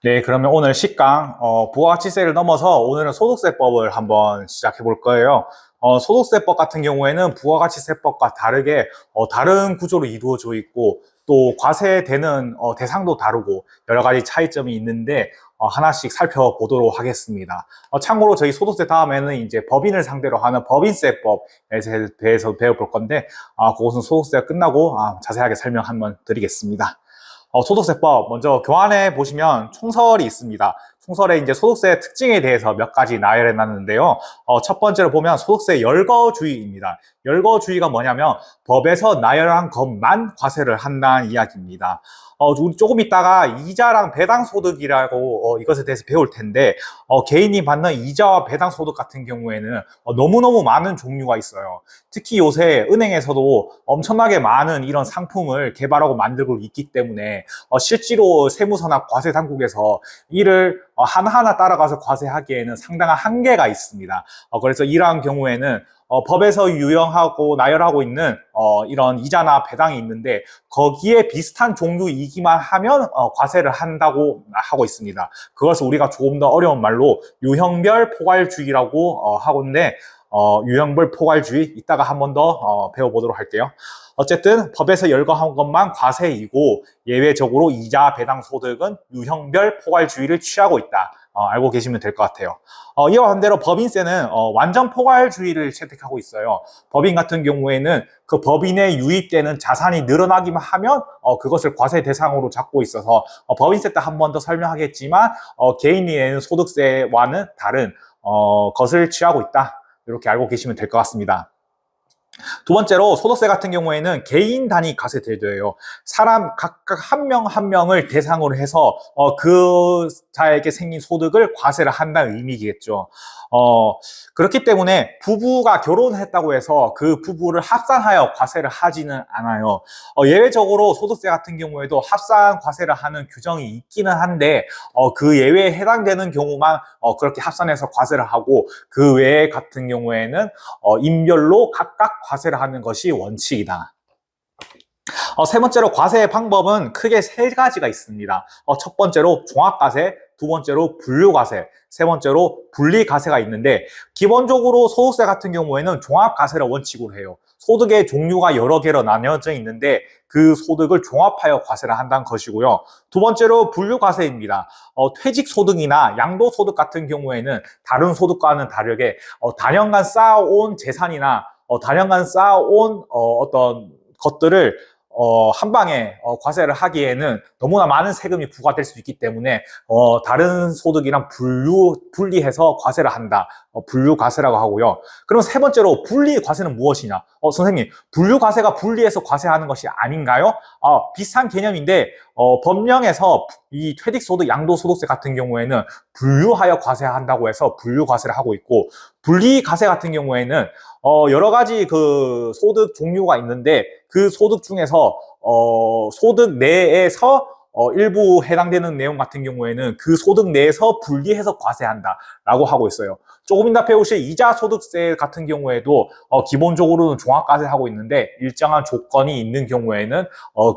네, 그러면 오늘 시강, 부가가치세를 넘어서 오늘은 소득세법을 한번 시작해 볼 거예요. 소득세법 같은 경우에는 부가가치세법과 다르게, 다른 구조로 이루어져 있고, 또 과세되는, 대상도 다르고, 여러 가지 차이점이 있는데, 하나씩 살펴보도록 하겠습니다. 참고로 저희 소득세 다음에는 이제 법인을 상대로 하는 법인세법에 대해서 배워볼 건데, 그것은 소득세가 끝나고, 자세하게 설명 한번 드리겠습니다. 소득세법 먼저 교환해 보시면 총설이 있습니다. 총설에 이제 소득세 특징에 대해서 몇 가지 나열해 놨는데요. 첫 번째로 보면 소득세 열거주의입니다. 열거주의가 뭐냐면 법에서 나열한 것만 과세를 한다는 이야기입니다. 우리 조금 있다가 이자랑 배당 소득이라고 이것에 대해서 배울 텐데 개인이 받는 이자와 배당 소득 같은 경우에는 너무너무 많은 종류가 있어요. 특히 요새 은행에서도 엄청나게 많은 이런 상품을 개발하고 만들고 있기 때문에 실제로 세무서나 과세 당국에서 이를 하나하나 따라가서 과세하기에는 상당한 한계가 있습니다. 그래서 이러한 경우에는 법에서 유형하고 나열하고 있는 이런 이자나 배당이 있는데 거기에 비슷한 종류이기만 하면 과세를 한다고 하고 있습니다. 그것을 우리가 조금 더 어려운 말로 유형별 포괄주의라고 하고있는데 유형별 포괄주의 이따가 한 번 더 배워보도록 할게요. 어쨌든 법에서 열거한 것만 과세이고 예외적으로 이자, 배당, 소득은 유형별 포괄주의를 취하고 있다. 알고 계시면 될 것 같아요. 이와 반대로 법인세는 완전 포괄주의를 채택하고 있어요. 법인 같은 경우에는 그 법인에 유입되는 자산이 늘어나기만 하면 그것을 과세 대상으로 잡고 있어서 법인세 때 한 번 더 설명하겠지만 개인이 내는 소득세와는 다른 것을 취하고 있다. 이렇게 알고 계시면 될 것 같습니다. 두 번째로 소득세 같은 경우에는 개인 단위 과세 제도예요. 사람 각각 한 명 한 명을 대상으로 해서 그 자에게 생긴 소득을 과세를 한다는 의미겠죠. 그렇기 때문에 부부가 결혼했다고 해서 그 부부를 합산하여 과세를 하지는 않아요. 예외적으로 소득세 같은 경우에도 합산 과세를 하는 규정이 있기는 한데 그 예외에 해당되는 경우만 그렇게 합산해서 과세를 하고 그 외에 같은 경우에는 인별로 각각 과세를 하는 것이 원칙이다. 세 번째로 과세의 방법은 크게 세 가지가 있습니다. 첫 번째로 종합과세, 두 번째로 분류과세, 세 번째로 분리과세가 있는데 기본적으로 소득세 같은 경우에는 종합과세를 원칙으로 해요. 소득의 종류가 여러 개로 나뉘어져 있는데 그 소득을 종합하여 과세를 한다는 것이고요. 두 번째로 분류과세입니다. 퇴직소득이나 양도소득 같은 경우에는 다른 소득과는 다르게 단연간 쌓아온 재산이나 단연간 쌓아온 어떤 것들을 한 방에 과세를 하기에는 너무나 많은 세금이 부과될 수 있기 때문에 다른 소득이랑 분리해서 과세를 한다. 분류과세라고 하고요. 그럼 세 번째로 분리과세는 무엇이냐? 선생님, 분류과세가 분리해서 과세하는 것이 아닌가요? 비슷한 개념인데 법령에서 이 퇴직소득, 양도소득세 같은 경우에는 분류하여 과세한다고 해서 분류과세를 하고 있고 분리과세 같은 경우에는 여러 가지 그 소득 종류가 있는데 그 소득 중에서 소득 내에서 일부 해당되는 내용 같은 경우에는 그 소득 내에서 분리해서 과세한다라고 하고 있어요. 조금 이따 배우실 이자 소득세 같은 경우에도 기본적으로는 종합과세하고 있는데 일정한 조건이 있는 경우에는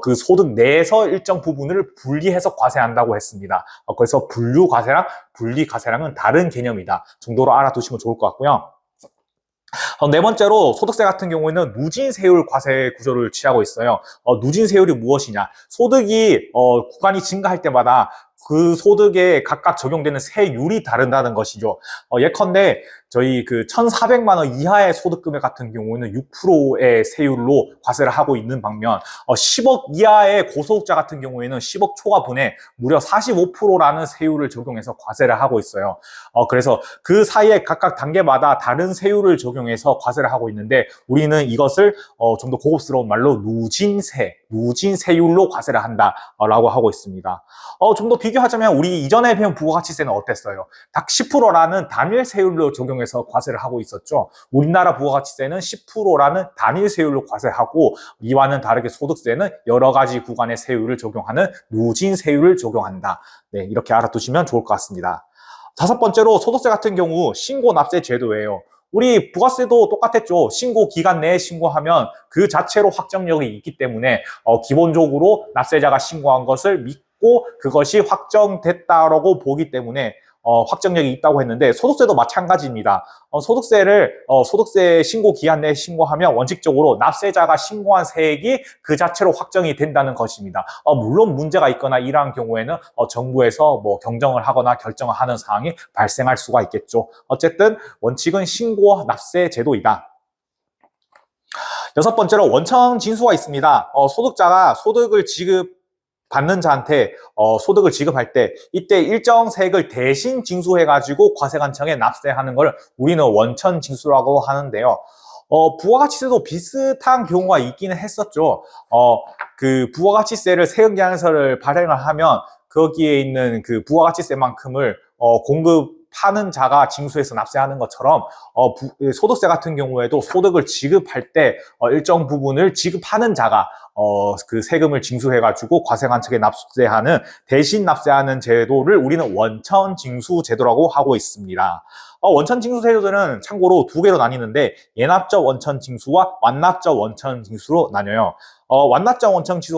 그 소득 내에서 일정 부분을 분리해서 과세한다고 했습니다. 그래서 분류과세랑 분리과세랑은 다른 개념이다 정도로 알아두시면 좋을 것 같고요. 네 번째로 소득세 같은 경우에는 누진세율 과세 구조를 취하고 있어요. 누진세율이 무엇이냐? 소득이 구간이 증가할 때마다 그 소득에 각각 적용되는 세율이 다르다는 것이죠. 예컨대 저희 그 1,400만 원 이하의 소득 금액 같은 경우에는 6%의 세율로 과세를 하고 있는 반면 10억 이하의 고소득자 같은 경우에는 10억 초과분에 무려 45%라는 세율을 적용해서 과세를 하고 있어요. 그래서 그 사이에 각각 단계마다 다른 세율을 적용해서 과세를 하고 있는데 우리는 이것을 좀 더 고급스러운 말로 누진세율로 과세를 한다라고 하고 있습니다. 좀 더 비교하자면 우리 이전에 배운 부가가치세는 어땠어요? 딱 10%라는 단일 세율로 적용해서 과세를 하고 있었죠. 우리나라 부가가치세는 10%라는 단일 세율로 과세하고 이와는 다르게 소득세는 여러 가지 구간의 세율을 적용하는 누진세율을 적용한다. 네, 이렇게 알아두시면 좋을 것 같습니다. 다섯 번째로 소득세 같은 경우 신고납세 제도예요. 우리 부가세도 똑같았죠. 신고 기간 내에 신고하면 그 자체로 확정력이 있기 때문에 기본적으로 납세자가 신고한 것을 믿고 했고 그것이 확정됐다라고 보기 때문에 확정력이 있다고 했는데 소득세도 마찬가지입니다. 소득세 신고 기한 내에 신고하면 원칙적으로 납세자가 신고한 세액이 그 자체로 확정이 된다는 것입니다. 물론 문제가 있거나 이러한 경우에는 정부에서 뭐 경정을 하거나 결정을 하는 사항이 발생할 수가 있겠죠. 어쨌든 원칙은 신고 납세 제도이다. 여섯 번째로 원천 징수가 있습니다. 소득자가 소득을 받는 자한테 소득을 지급할 때 이때 일정 세액을 대신 징수해가지고 과세관청에 납세하는 걸 우리는 원천 징수라고 하는데요. 부가가치세도 비슷한 경우가 있기는 했었죠. 그 부가가치세를 세금계산서를 발행을 하면 거기에 있는 그 부가가치세만큼을 공급하는 자가 징수해서 납세하는 것처럼 소득세 같은 경우에도 소득을 지급할 때 일정 부분을 지급하는 자가 그 세금을 징수해가지고 과세관청에 납세하는 대신 납세하는 제도를 우리는 원천 징수 제도라고 하고 있습니다. 원천 징수 제도는 참고로 두 개로 나뉘는데 예납적 원천 징수와 완납적 원천 징수로 나뉘어요. 완납적 원천 징수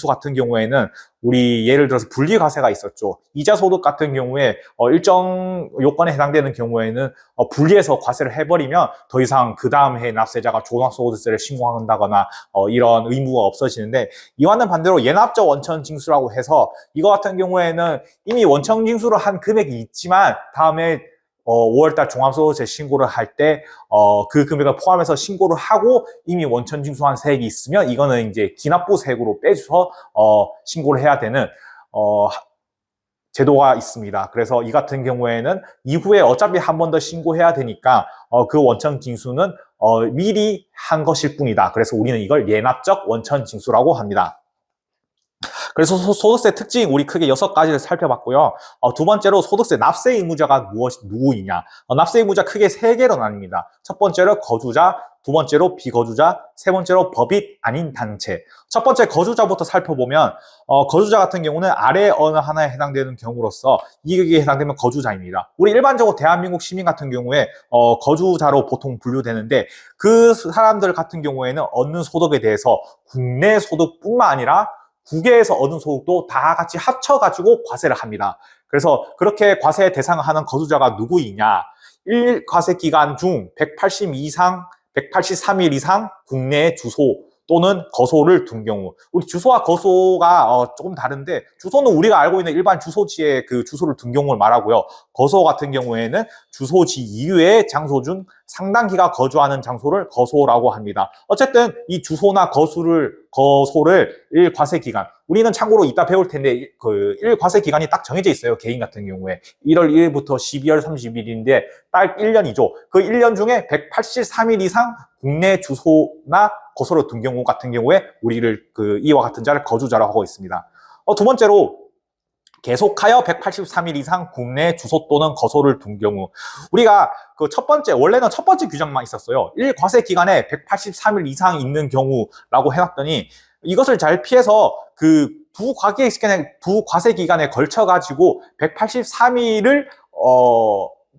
같은 경우에는 우리 예를 들어서 분리과세가 있었죠. 이자소득 같은 경우에 일정 요건에 해당되는 경우에는 분리해서 과세를 해버리면 더 이상 그 다음 해 납세자가 종합소득세를 신고한다거나 이런 의무가 없어지는데 이와는 반대로 예납적 원천 징수라고 해서 이거 같은 경우에는 이미 원천 징수를 한 금액이 있지만 다음에 5월달 종합소득세 신고를 할 때 그 금액을 포함해서 신고를 하고 이미 원천 징수한 세액이 있으면 이거는 이제 기납부 세액으로 빼줘서 신고를 해야 되는 제도가 있습니다. 그래서 이 같은 경우에는 이후에 어차피 한 번 더 신고해야 되니까 그 원천 징수는 미리 한 것일 뿐이다. 그래서 우리는 이걸 예납적 원천 징수라고 합니다. 그래서 소득세 특징 우리 크게 6가지를 살펴봤고요. 두 번째로 소득세 납세 의무자가 누구이냐. 납세 의무자 크게 3개로 나뉩니다. 첫 번째로 거주자, 두 번째로 비거주자, 세 번째로 법인 아닌 단체. 첫 번째 거주자부터 살펴보면 거주자 같은 경우는 아래 어느 하나에 해당되는 경우로서 이익에 해당되면 거주자입니다. 우리 일반적으로 대한민국 시민 같은 경우에 거주자로 보통 분류되는데 그 사람들 같은 경우에는 얻는 소득에 대해서 국내 소득뿐만 아니라 국외에서 얻은 소득도 다 같이 합쳐가지고 과세를 합니다. 그래서 그렇게 과세 대상을 하는 거주자가 누구이냐. 1과세 기간 중 183일 이상 국내 주소 또는 거소를 둔 경우. 우리 주소와 거소가 조금 다른데 주소는 우리가 알고 있는 일반 주소지에 그 주소를 둔 경우를 말하고요. 거소 같은 경우에는 주소지 이외의 장소 중 상당 기간 거주하는 장소를 거소라고 합니다. 어쨌든 이 주소나 거소를 1과세 기간. 우리는 참고로 이따 배울 텐데 그 1과세 기간이 딱 정해져 있어요. 개인 같은 경우에 1월 1일부터 12월 30일인데 딱 1년이죠. 그 1년 중에 183일 이상 국내 주소나 거소를 둔 경우 같은 경우에 우리를 이와 같은 자를 거주자라고 하고 있습니다. 두 번째로 계속하여 183일 이상 국내 주소 또는 거소를 둔 경우. 우리가 원래는 첫 번째 규정만 있었어요. 1과세 기간에 183일 이상 있는 경우라고 해놨더니 이것을 잘 피해서 두 과세 기간에 걸쳐가지고 183일을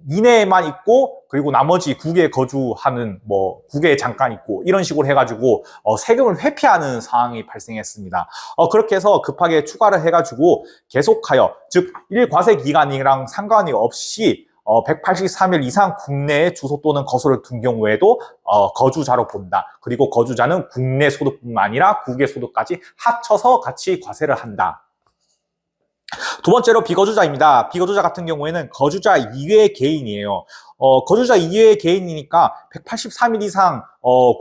이내에만 있고 그리고 나머지 국외에 거주하는 국외에 잠깐 있고 이런 식으로 해가지고 세금을 회피하는 상황이 발생했습니다. 그렇게 해서 급하게 추가를 해가지고 계속하여 즉 1과세 기간이랑 상관이 없이 183일 이상 국내에 주소 또는 거소를 둔 경우에도 거주자로 본다. 그리고 거주자는 국내 소득뿐만 아니라 국외 소득까지 합쳐서 같이 과세를 한다. 두 번째로 비거주자입니다. 비거주자 같은 경우에는 거주자 이외의 개인이에요. 거주자 이외의 개인이니까 183일 이상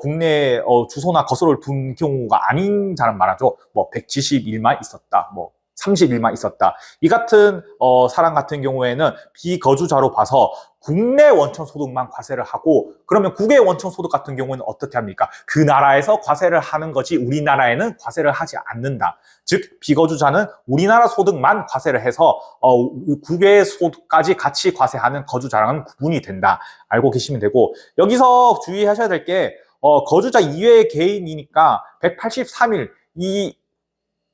국내 주소나 거소를 둔 경우가 아닌 사람 말하죠. 170일만 있었다. 30일만 있었다. 이 같은 사람 같은 경우에는 비거주자로 봐서 국내 원천 소득만 과세를 하고 그러면 국외 원천 소득 같은 경우는 어떻게 합니까? 그 나라에서 과세를 하는 거지 우리나라에는 과세를 하지 않는다. 즉 비거주자는 우리나라 소득만 과세를 해서 국외 소득까지 같이 과세하는 거주자랑은 구분이 된다. 알고 계시면 되고 여기서 주의하셔야 될 게 거주자 이외의 개인이니까 183일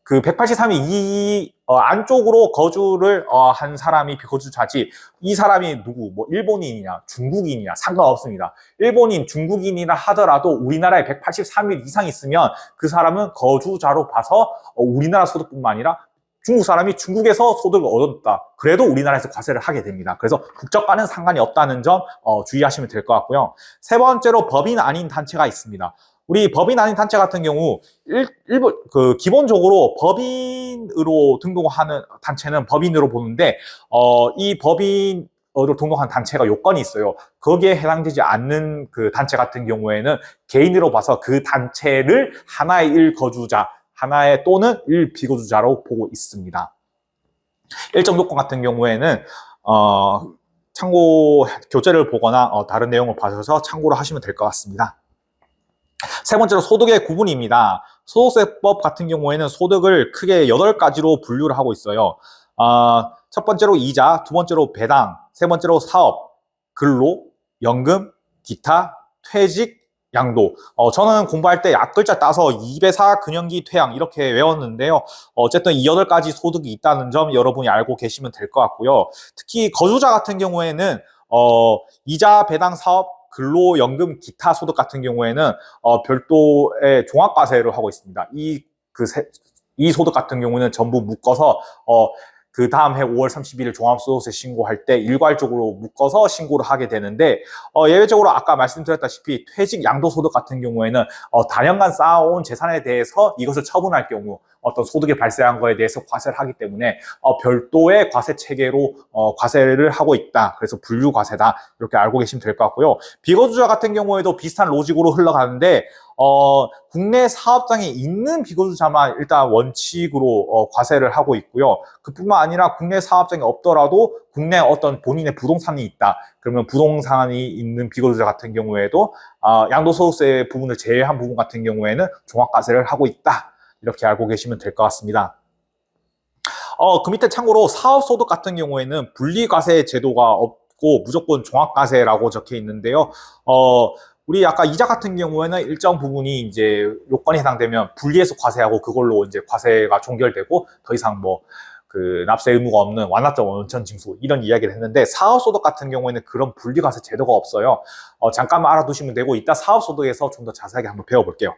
그 183이 이 안쪽으로 거주를 한 사람이 비거주자지, 이 사람이 누구 뭐 일본인이냐 중국인이냐 상관없습니다. 일본인 중국인이라 하더라도 우리나라에 183일 이상 있으면 그 사람은 거주자로 봐서 우리나라 소득뿐만 아니라 중국 사람이 중국에서 소득을 얻었다, 그래도 우리나라에서 과세를 하게 됩니다. 그래서 국적과는 상관이 없다는 점 주의하시면 될 것 같고요. 세 번째로 법인 아닌 단체가 있습니다. 우리 법인 아닌 단체 같은 경우 기본적으로 법인으로 등록하는 단체는 법인으로 보는데 이 법인으로 등록한 단체가 요건이 있어요. 거기에 해당되지 않는 그 단체 같은 경우에는 개인으로 봐서 그 단체를 하나의 일거주자, 하나의 또는 일비거주자로 보고 있습니다. 일정 요건 같은 경우에는 참고 교재를 보거나 다른 내용을 봐셔서 참고를 하시면 될 것 같습니다. 세 번째로 소득의 구분입니다. 소득세법 같은 경우에는 소득을 크게 8가지로 분류를 하고 있어요. 첫 번째로 이자, 두 번째로 배당, 세 번째로 사업, 근로, 연금, 기타, 퇴직, 양도. 저는 공부할 때 앞글자 따서 2배사, 근연기, 퇴양 이렇게 외웠는데요. 어쨌든 이 8가지 소득이 있다는 점 여러분이 알고 계시면 될 것 같고요. 특히 거주자 같은 경우에는 이자, 배당, 사업, 근로, 연금, 기타 소득 같은 경우에는 별도의 종합과세를 하고 있습니다. 이 소득 같은 경우는 전부 묶어서 그 다음 해 5월 31일 종합소득세 신고할 때 일괄적으로 묶어서 신고를 하게 되는데 예외적으로 아까 말씀드렸다시피 퇴직 양도소득 같은 경우에는 다년간 쌓아온 재산에 대해서 이것을 처분할 경우 어떤 소득이 발생한 거에 대해서 과세를 하기 때문에 별도의 과세 체계로 과세를 하고 있다. 그래서 분류과세다. 이렇게 알고 계시면 될 것 같고요. 비거주자 같은 경우에도 비슷한 로직으로 흘러가는데 국내 사업장에 있는 비거주자만 일단 원칙으로 과세를 하고 있고요. 그뿐만 아니라 국내 사업장이 없더라도 국내 어떤 본인의 부동산이 있다. 그러면 부동산이 있는 비거주자 같은 경우에도 양도소득세 부분을 제외한 부분 같은 경우에는 종합과세를 하고 있다. 이렇게 알고 계시면 될 것 같습니다. 그 밑에 참고로 사업소득 같은 경우에는 분리과세 제도가 없고 무조건 종합과세라고 적혀 있는데요. 우리 아까 이자 같은 경우에는 일정 부분이 이제 요건에 해당되면 분리해서 과세하고 그걸로 이제 과세가 종결되고 더 이상 그 납세 의무가 없는 완납적 원천 징수 이런 이야기를 했는데, 사업소득 같은 경우에는 그런 분리과세 제도가 없어요. 잠깐만 알아두시면 되고 이따 사업소득에서 좀 더 자세하게 한번 배워볼게요.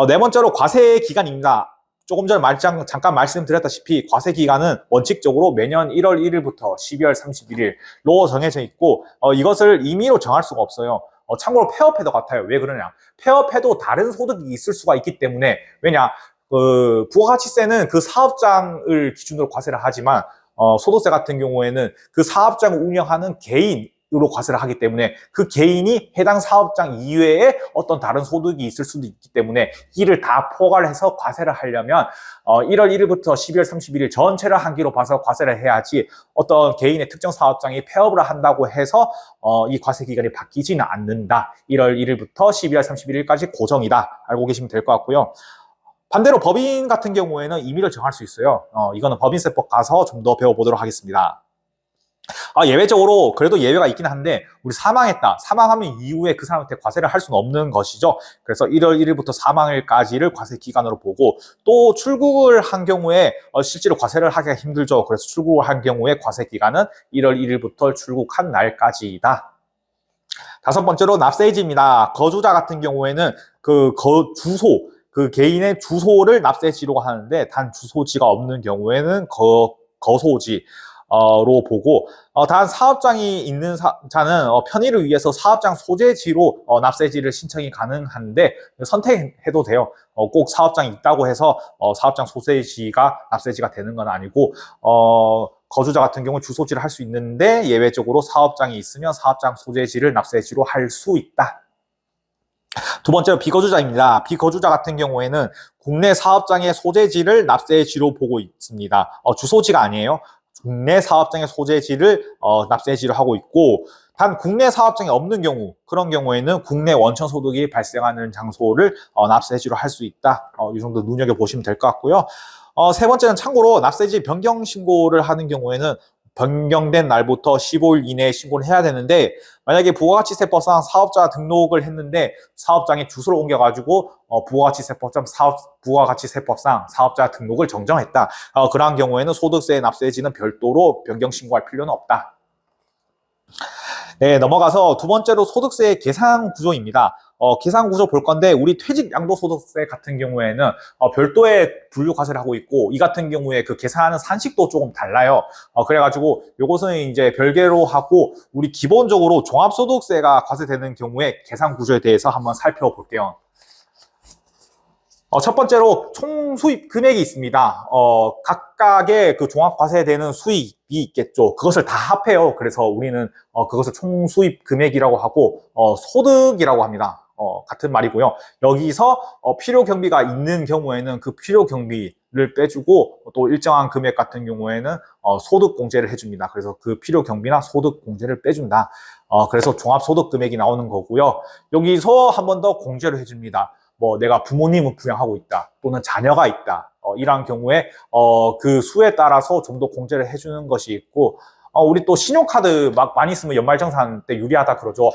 네 번째로 과세 기간입니다. 조금 전에 잠깐 말씀드렸다시피 과세 기간은 원칙적으로 매년 1월 1일부터 12월 31일로 정해져 있고 이것을 임의로 정할 수가 없어요. 참고로 폐업해도 같아요. 왜 그러냐? 폐업해도 다른 소득이 있을 수가 있기 때문에, 왜냐? 부가가치세는 그 사업장을 기준으로 과세를 하지만 소득세 같은 경우에는 그 사업장을 운영하는 개인으로 과세를 하기 때문에 그 개인이 해당 사업장 이외에 어떤 다른 소득이 있을 수도 있기 때문에 이를 다 포괄해서 과세를 하려면 1월 1일부터 12월 31일 전체를 한 기로 봐서 과세를 해야지, 어떤 개인의 특정 사업장이 폐업을 한다고 해서 이 과세 기간이 바뀌지는 않는다. 1월 1일부터 12월 31일까지 고정이다. 알고 계시면 될 것 같고요. 반대로 법인 같은 경우에는 임의를 정할 수 있어요. 이거는 법인세법 가서 좀 더 배워보도록 하겠습니다. 예외적으로 그래도 예외가 있긴 한데, 우리 사망했다. 사망하면 이후에 그 사람한테 과세를 할 수는 없는 것이죠. 그래서 1월 1일부터 사망일까지를 과세 기간으로 보고, 또 출국을 한 경우에 실제로 과세를 하기가 힘들죠. 그래서 출국을 한 경우에 과세 기간은 1월 1일부터 출국한 날까지이다. 다섯 번째로 납세지입니다. 거주자 같은 경우에는 주소, 그 개인의 주소를 납세지로 하는데, 단 주소지가 없는 경우에는 거소지 로 보고, 단 사업장이 있는 자는 편의를 위해서 사업장 소재지로 납세지를 신청이 가능한데 선택해도 돼요. 꼭 사업장이 있다고 해서 사업장 소재지가 납세지가 되는 건 아니고, 거주자 같은 경우 주소지를 할 수 있는데 예외적으로 사업장이 있으면 사업장 소재지를 납세지로 할 수 있다. 두 번째로 비거주자입니다. 비거주자 같은 경우에는 국내 사업장의 소재지를 납세지로 보고 있습니다. 주소지가 아니에요. 국내 사업장의 소재지를 납세지로 하고 있고, 단 국내 사업장이 없는 경우, 그런 경우에는 국내 원천 소득이 발생하는 장소를 납세지로 할 수 있다. 이 정도 눈여겨보시면 될 것 같고요. 세 번째는 참고로 납세지 변경 신고를 하는 경우에는 변경된 날부터 15일 이내에 신고를 해야 되는데, 만약에 부가가치세법상 사업자 등록을 했는데 사업장에 주소를 옮겨가지고 부가가치세법상 사업자 등록을 정정했다. 그러한 경우에는 소득세 납세지는 별도로 변경 신고할 필요는 없다. 네, 넘어가서 두 번째로 소득세 계산 구조입니다. 계산 구조 볼 건데, 우리 퇴직 양도소득세 같은 경우에는 별도의 분류 과세를 하고 있고, 이 같은 경우에 그 계산하는 산식도 조금 달라요. 그래가지고 요것은 이제 별개로 하고, 우리 기본적으로 종합소득세가 과세되는 경우에 계산 구조에 대해서 한번 살펴볼게요. 첫 번째로 총 수입 금액이 있습니다. 각각의 그 종합과세되는 수입이 있겠죠. 그것을 다 합해요. 그래서 우리는 그것을 총 수입 금액이라고 하고 소득이라고 합니다. 같은 말이고요. 여기서 필요 경비가 있는 경우에는 그 필요 경비를 빼주고, 또 일정한 금액 같은 경우에는 소득 공제를 해줍니다. 그래서 그 필요 경비나 소득 공제를 빼준다. 그래서 종합소득 금액이 나오는 거고요. 여기서 한 번 더 공제를 해줍니다. 뭐 내가 부모님을 부양하고 있다, 또는 자녀가 있다, 이러한 경우에 그 수에 따라서 좀 더 공제를 해주는 것이 있고, 우리 또 신용카드 막 많이 쓰면 연말정산 때 유리하다 그러죠.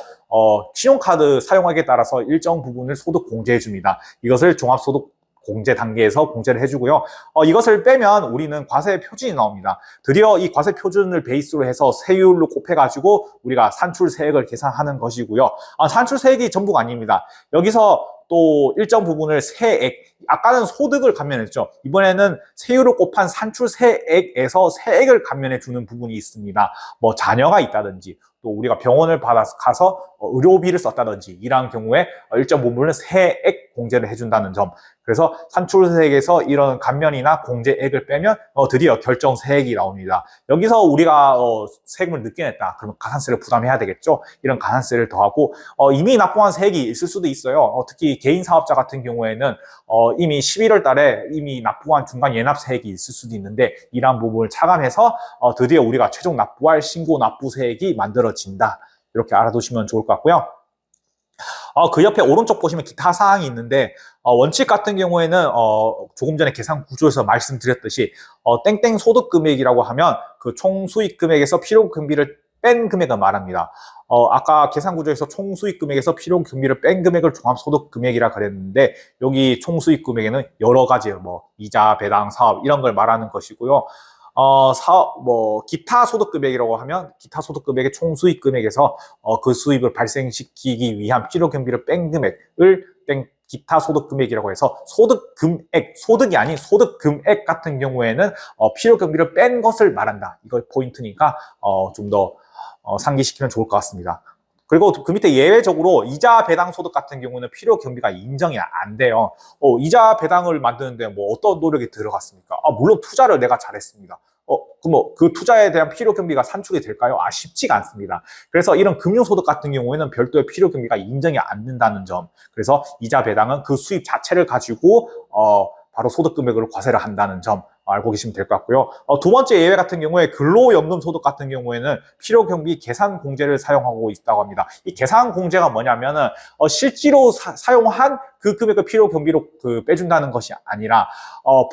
신용카드 사용하기에 따라서 일정 부분을 소득 공제해 줍니다. 이것을 종합소득 공제 단계에서 공제를 해주고요. 이것을 빼면 우리는 과세 표준이 나옵니다. 드디어 이 과세 표준을 베이스로 해서 세율로 곱해가지고 우리가 산출세액을 계산하는 것이고요. 산출세액이 전부가 아닙니다. 여기서 또 일정 부분을 세액, 아까는 소득을 감면했죠. 이번에는 세율을 곱한 산출세액에서 세액을 감면해 주는 부분이 있습니다. 뭐 자녀가 있다든지, 또 우리가 병원을 가서 의료비를 썼다든지, 이러한 경우에 일정 부분을 세액 공제를 해준다는 점. 그래서 산출세액에서 이런 감면이나 공제액을 빼면 드디어 결정세액이 나옵니다. 여기서 우리가 세금을 늦게 냈다, 그러면 가산세를 부담해야 되겠죠. 이런 가산세를 더하고, 이미 납부한 세액이 있을 수도 있어요. 특히 개인 사업자 같은 경우에는 이미 11월 달에 이미 납부한 중간 예납세액이 있을 수도 있는데, 이러한 부분을 차감해서 드디어 우리가 최종 납부할 신고 납부세액이 만들어진다. 이렇게 알아두시면 좋을 것 같고요. 그 옆에 오른쪽 보시면 기타 사항이 있는데, 원칙 같은 경우에는 조금 전에 계산 구조에서 말씀드렸듯이 땡땡 소득 금액이라고 하면 그 총 수익 금액에서 필요 경비를 뺀 금액을 말합니다. 아까 계산 구조에서 총 수익 금액에서 필요 경비를 뺀 금액을 종합소득 금액이라 그랬는데, 여기 총 수익 금액에는 여러 가지 뭐 이자, 배당, 사업 이런 걸 말하는 것이고요. 기타 소득 금액이라고 하면 기타 소득 금액의 총 수익 금액에서 그 수입을 발생시키기 위한 필요 경비를 뺀 금액을 기타 소득 금액이라고 해서 소득 금액, 소득이 아닌 소득 금액 같은 경우에는 필요 경비를 뺀 것을 말한다. 이걸 포인트니까 좀 더 상기시키면 좋을 것 같습니다. 그리고 그 밑에 예외적으로 이자 배당 소득 같은 경우는 필요 경비가 인정이 안 돼요. 이자 배당을 만드는데 뭐 어떤 노력이 들어갔습니까? 물론 투자를 내가 잘했습니다. 그럼 그 투자에 대한 필요 경비가 산출이 될까요? 쉽지가 않습니다. 그래서 이런 금융소득 같은 경우에는 별도의 필요 경비가 인정이 안 된다는 점. 그래서 이자 배당은 그 수입 자체를 가지고 바로 소득 금액으로 과세를 한다는 점 알고 계시면 될 것 같고요. 두 번째 예외 같은 경우에 근로연금 소득 같은 경우에는 필요 경비 계산 공제를 사용하고 있다고 합니다. 이 계산 공제가 뭐냐면은 실제로 사용한 그 금액을 필요 경비로 빼준다는 것이 아니라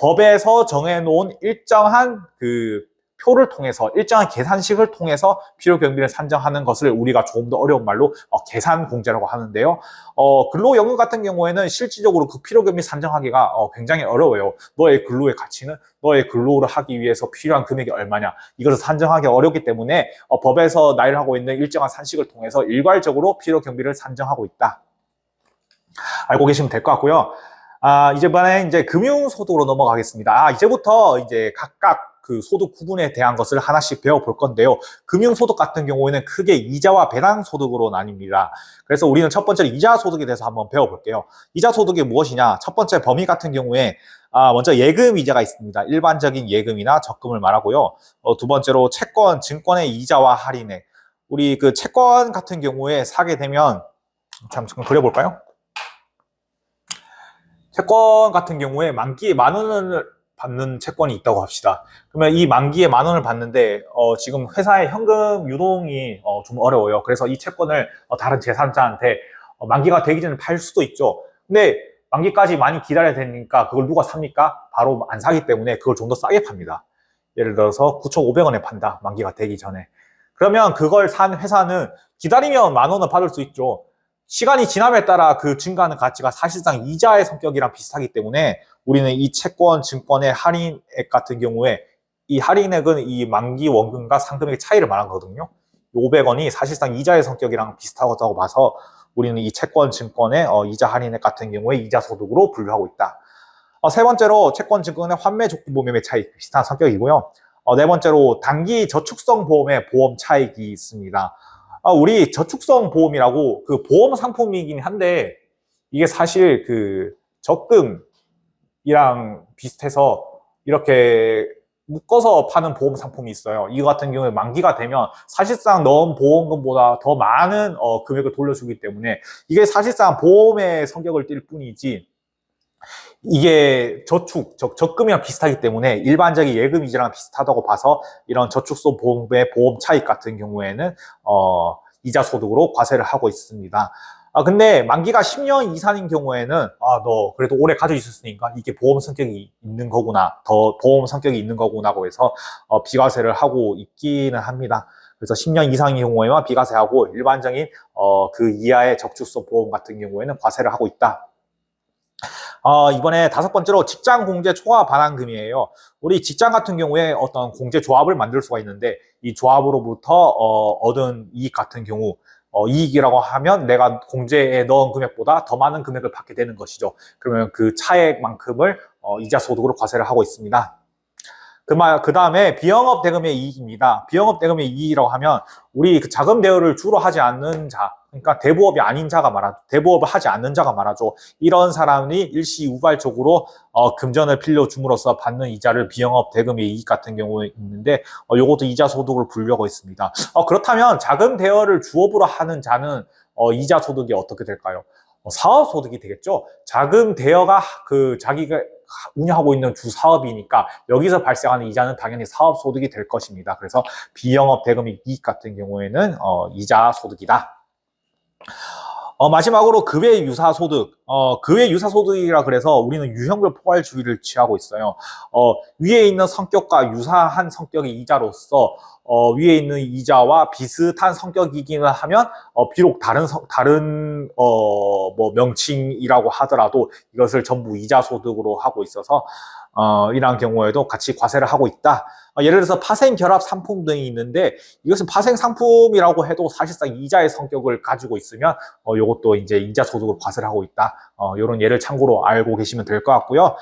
법에서 정해놓은 일정한 그 표를 통해서, 일정한 계산식을 통해서 필요 경비를 산정하는 것을 우리가 조금 더 어려운 말로 계산 공제라고 하는데요. 근로연금 같은 경우에는 실질적으로 그 필요 경비 산정하기가 굉장히 어려워요. 너의 근로의 가치는 너의 근로를 하기 위해서 필요한 금액이 얼마냐, 이것을 산정하기 어렵기 때문에 법에서 나열하고 있는 일정한 산식을 통해서 일괄적으로 필요 경비를 산정하고 있다. 알고 계시면 될 것 같고요. 이제번에 이제 금융소득으로 넘어가겠습니다. 이제부터 이제 각각 그 소득 구분에 대한 것을 하나씩 배워볼 건데요. 금융소득 같은 경우에는 크게 이자와 배당소득으로 나뉩니다. 그래서 우리는 첫 번째로 이자소득에 대해서 한번 배워볼게요. 이자소득이 무엇이냐? 첫 번째 범위 같은 경우에 먼저 예금이자가 있습니다. 일반적인 예금이나 적금을 말하고요. 두 번째로 채권, 증권의 이자와 할인액. 우리 그 채권 같은 경우에 사게 되면, 잠깐 그려볼까요? 채권 같은 경우에 만기에 10,000원을 받는 채권이 있다고 합시다. 그러면 이 만기에 10,000원을 받는데 지금 회사의 현금 유동이 좀 어려워요. 그래서 이 채권을 다른 제3자한테 만기가 되기 전에 팔 수도 있죠. 근데 만기까지 많이 기다려야 되니까 그걸 누가 삽니까? 바로 안 사기 때문에 그걸 좀 더 싸게 팝니다. 예를 들어서 9,500원에 판다. 만기가 되기 전에. 그러면 그걸 산 회사는 기다리면 10,000원을 받을 수 있죠. 시간이 지남에 따라 그 증가하는 가치가 사실상 이자의 성격이랑 비슷하기 때문에 우리는 이 채권, 증권의 할인액 같은 경우에 이 할인액은 이 만기 원금과 상금액의 차이를 말한 거거든요. 500원이 사실상 이자의 성격이랑 비슷하다고 봐서 우리는 이 채권, 증권의 이자 할인액 같은 경우에 이자 소득으로 분류하고 있다. 세 번째로 채권, 증권의 환매 조건 보험의 차익 비슷한 성격이고요. 네 번째로 단기 저축성 보험의 보험 차익이 있습니다. 우리 저축성 보험이라고 그 보험 상품이긴 한데 이게 사실 그 적금이랑 비슷해서 이렇게 묶어서 파는 보험 상품이 있어요. 이거 같은 경우에 만기가 되면 사실상 넣은 보험금보다 더 많은 금액을 돌려주기 때문에 이게 사실상 보험의 성격을 띌 뿐이지 이게 적금이랑 비슷하기 때문에 일반적인 예금 이자랑 비슷하다고 봐서 이런 저축성 보험의 보험 차익 같은 경우에는 이자 소득으로 과세를 하고 있습니다. 근데 만기가 10년 이상인 경우에는 너 그래도 오래 가지고 있었으니까 이게 보험 성격이 있는 거구나, 더 보험 성격이 있는 거구나고 해서 비과세를 하고 있기는 합니다. 그래서 10년 이상인 경우에만 비과세하고 일반적인 그 이하의 저축성 보험 같은 경우에는 과세를 하고 있다. 이번에 5번째로 직장 공제 초과 반환금이에요. 우리 직장 같은 경우에 어떤 공제 조합을 만들 수가 있는데 이 조합으로부터 얻은 이익 같은 경우 이익이라고 하면 내가 공제에 넣은 금액보다 더 많은 금액을 받게 되는 것이죠. 그러면 그 차액만큼을 이자 소득으로 과세를 하고 있습니다. 그 다음에 비영업 대금의 이익입니다. 비영업 대금의 이익이라고 하면 우리 그 자금 대여를 주로 하지 않는 자, 그러니까 대부업이 아닌 자가 말하죠. 대부업을 하지 않는 자가 말하죠. 이런 사람이 일시우발적으로 금전을 빌려줌으로써 받는 이자를 비영업 대금의 이익 같은 경우에 있는데 요것도 이자 소득을 분류하고 있습니다. 그렇다면 자금 대여를 주업으로 하는 자는 이자 소득이 어떻게 될까요? 사업 소득이 되겠죠. 자금 대여가 그 자기가 운영하고 있는 주 사업이니까 여기서 발생하는 이자는 당연히 사업 소득이 될 것입니다. 그래서 비영업 대금의 이익 같은 경우에는 이자 소득이다. 마지막으로 급외 유사 소득. 급외 유사 소득이라 그래서 우리는 유형별 포괄주의를 취하고 있어요. 위에 있는 성격과 유사한 성격의 이자로서 위에 있는 이자와 비슷한 성격이기는 하면 비록 다른 뭐 명칭이라고 하더라도 이것을 전부 이자 소득으로 하고 있어서 이러한 경우에도 같이 과세를 하고 있다. 예를 들어서 파생 결합 상품 등이 있는데 이것은 파생 상품이라고 해도 사실상 이자의 성격을 가지고 있으면 이것도 이제 이자 소득을 과세를 하고 있다. 이런 예를 참고로 알고 계시면 될 것 같고요.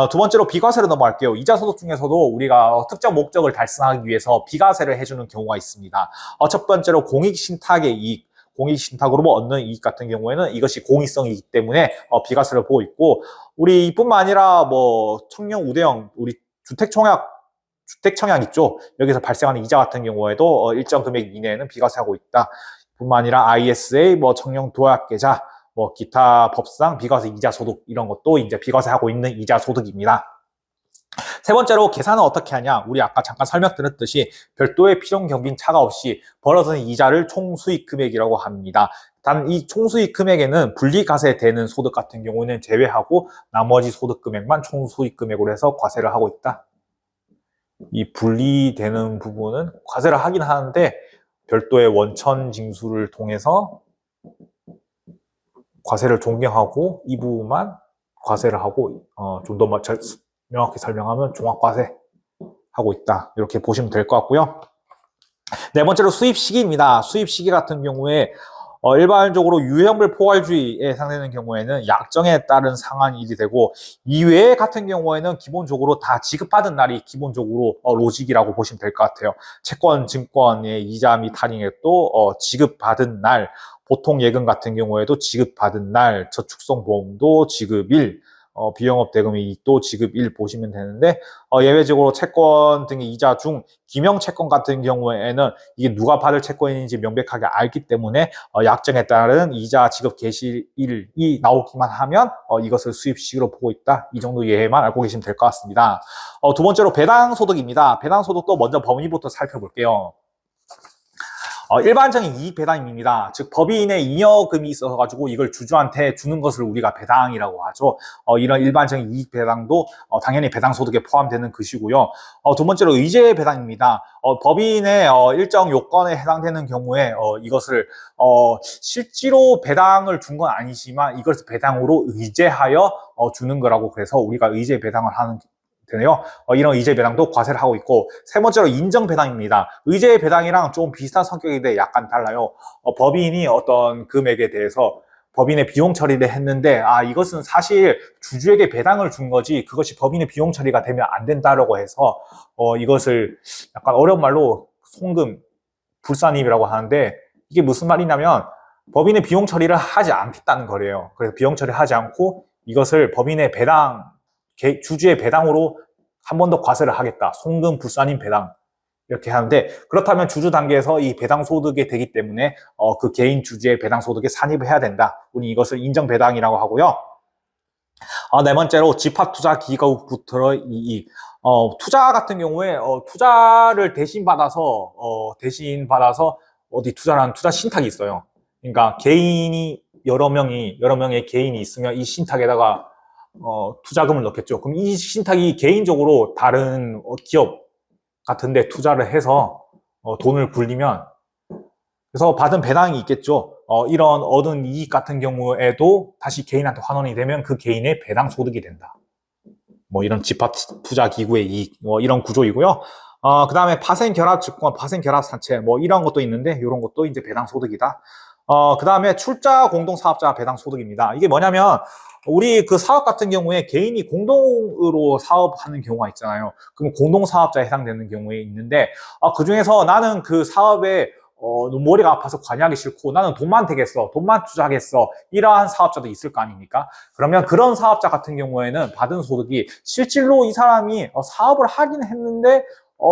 두 번째로 비과세로 넘어갈게요. 이자 소득 중에서도 우리가 특정 목적을 달성하기 위해서 비과세를 해주는 경우가 있습니다. 첫 번째로 공익신탁의 이익. 공익신탁으로 얻는 이익 같은 경우에는 이것이 공익성이기 때문에 비과세를 보고 있고 우리 이뿐만 아니라 뭐 청년 우대형 우리 주택청약 있죠. 여기서 발생하는 이자 같은 경우에도 일정 금액 이내에는 비과세하고 있다. 뿐만 아니라 ISA, 뭐 청년 도약계좌, 뭐 기타 법상 비과세 이자 소득 이런 것도 이제 비과세하고 있는 이자 소득입니다. 세 번째로 계산은 어떻게 하냐? 우리 아까 잠깐 설명드렸듯이 별도의 필용 경빈 차가 없이 벌어지는 이자를 총수익 금액이라고 합니다. 단 이 총수익 금액에는 분리과세되는 소득 같은 경우는 제외하고 나머지 소득 금액만 총수익 금액으로 해서 과세를 하고 있다. 이 분리되는 부분은 과세를 하긴 하는데 별도의 원천 징수를 통해서 과세를 종경하고 이 부분만 과세를 하고 좀 더 명확히 설명하면 종합과세 하고 있다. 이렇게 보시면 될 것 같고요. 네 번째로 수입 시기입니다. 수입 시기 같은 경우에 일반적으로 유형별 포괄주의에 해당되는 경우에는 약정에 따른 상한일이 되고 이외에 같은 경우에는 기본적으로 다 지급받은 날이 기본적으로 로직이라고 보시면 될 것 같아요. 채권, 증권의 이자 및 할인액도 지급받은 날, 보통 예금 같은 경우에도 지급받은 날, 저축성 보험도 지급일, 비영업 대금의 이익도 지급일 보시면 되는데 예외적으로 채권 등의 이자 중 기명 채권 같은 경우에는 이게 누가 받을 채권인지 명백하게 알기 때문에 약정에 따른 이자 지급 개시일이 나오기만 하면 이것을 수입식으로 보고 있다. 이 정도 예만 알고 계시면 될 것 같습니다. 두 번째로 배당소득입니다. 배당소득도 먼저 범위부터 살펴볼게요. 일반적인 이익 배당입니다. 즉 법인의 잉여금이 있어서 가지고 이걸 주주한테 주는 것을 우리가 배당이라고 하죠. 이런 일반적인 이익 배당도 당연히 배당 소득에 포함되는 것이고요. 두 번째로 의제 배당입니다. 법인의 일정 요건에 해당되는 경우에 이것을 실제로 배당을 준 건 아니지만 이것을 배당으로 의제하여 주는 거라고, 그래서 우리가 의제 배당을 하는 되네요. 이런 의제 배당도 과세를 하고 있고, 세 번째로 인정 배당입니다. 의제 배당이랑 좀 비슷한 성격인데 약간 달라요. 법인이 어떤 금액에 대해서 법인의 비용 처리를 했는데, 이것은 사실 주주에게 배당을 준 거지 그것이 법인의 비용 처리가 되면 안 된다라고 해서 이것을 약간 어려운 말로 송금, 불산입이라고 하는데, 이게 무슨 말이냐면 법인의 비용 처리를 하지 않겠다는 거래요. 그래서 비용 처리하지 않고 이것을 법인의 배당, 주주의 배당으로 한 번 더 과세를 하겠다. 송금, 불산임, 배당 이렇게 하는데, 그렇다면 주주 단계에서 이 배당 소득이 되기 때문에 그 개인 주주의 배당 소득에 산입을 해야 된다. 우리 이것을 인정 배당이라고 하고요. 네 번째로 집합 투자 기업부터의 이익. 투자 같은 경우에 투자를 대신 받아서 어디 투자라는 투자 신탁이 있어요. 그러니까 개인이 여러 명의 개인이 있으면 이 신탁에다가 투자금을 넣겠죠. 그럼 이 신탁이 개인적으로 다른 기업 같은데 투자를 해서 돈을 굴리면, 그래서 받은 배당이 있겠죠. 이런 얻은 이익 같은 경우에도 다시 개인한테 환원이 되면 그 개인의 배당 소득이 된다. 이런 집합 투자 기구의 이익, 이런 구조이고요. 그 다음에 파생 결합 증권, 파생 결합 산채, 이런 것도 있는데, 이런 것도 이제 배당 소득이다. 그 다음에 출자 공동 사업자 배당 소득입니다. 이게 뭐냐면, 우리 그 사업 같은 경우에 개인이 공동으로 사업하는 경우가 있잖아요. 그럼 공동 사업자에 해당되는 경우에 있는데, 그 중에서 나는 그 사업에 머리가 아파서 관여하기 싫고 나는 돈만 되겠어, 돈만 투자하겠어, 이러한 사업자도 있을 거 아닙니까? 그러면 그런 사업자 같은 경우에는 받은 소득이 실질로 이 사람이 사업을 하긴 했는데